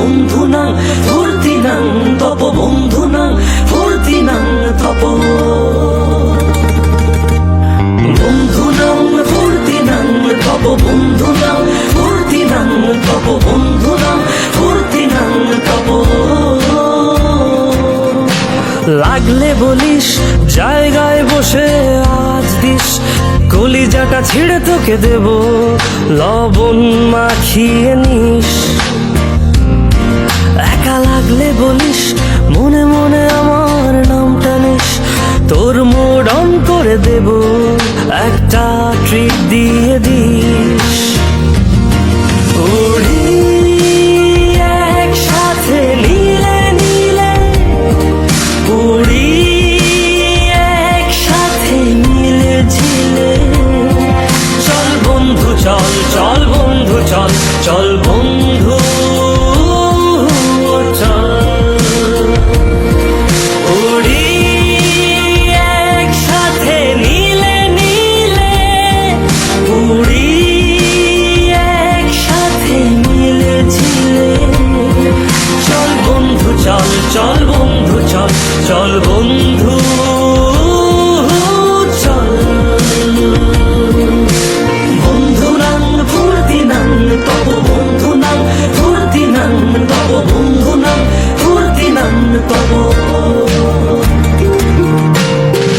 বন্ধুনাং ফুর্তিনাং তপ বন্ধুনাং ফুর্তিনাং তপ বন্ধুনাং ফুর্তিনাং তপ বন্ধুনাং ফুর্তিনাং তপ বন্ধুনাং ফুর্তিনাং তপ লাগলে বলিস জায়গায় বসে আজ দিস কলিজাটা ছিঁড়ে তোকে দেব লবণ মাখিয়ে নিস একা লাগলে বলিস মনে মনে আমার নামটা নিস তোর মুড অন করে দেব একটা ট্রিট দিয়ে দিস উড়ি একসাথে নীলে নীলে উড়ি একসাথে মিলে ঝিলে চল বন্ধু চল চল বন্ধু চল চল বন্ধু চল উড়ি একসাথে নীলে নীলে উড়ি একসাথে মিলে ঝিলে চল বন্ধু চল চল বন্ধু চল চল বন্ধু চল বন্ধুনাং ফুর্তিনাং তব বন্ধুনাং ফুর্তিনাং তব বন্ধুনাং ফুর্তিনাং তব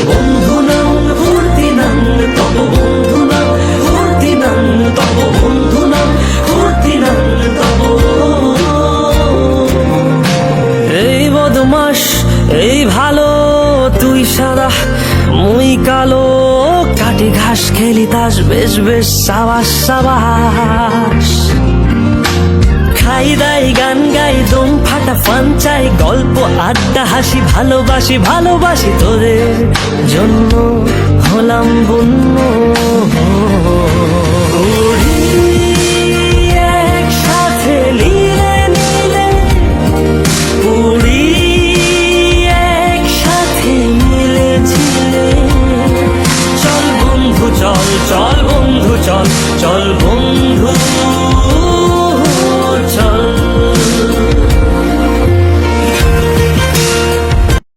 বন্ধুনাং ফুর্তিনাং তব বন্ধুনাং ফুর্তিনাং তব বন্ধুনাং ফুর্তিনাং তব এই বদমাস এই ভালো তুই সাদা মুই কালো কাটি ঘাস খেলি তাস বেশ বেশ সাবাস সাবাস খাই দাই গান গাই দম ফাটা ফান চাই গল্প আড্ডা হাসি ভালোবাসি ভালোবাসি তোদের জন্য হলাম বন্য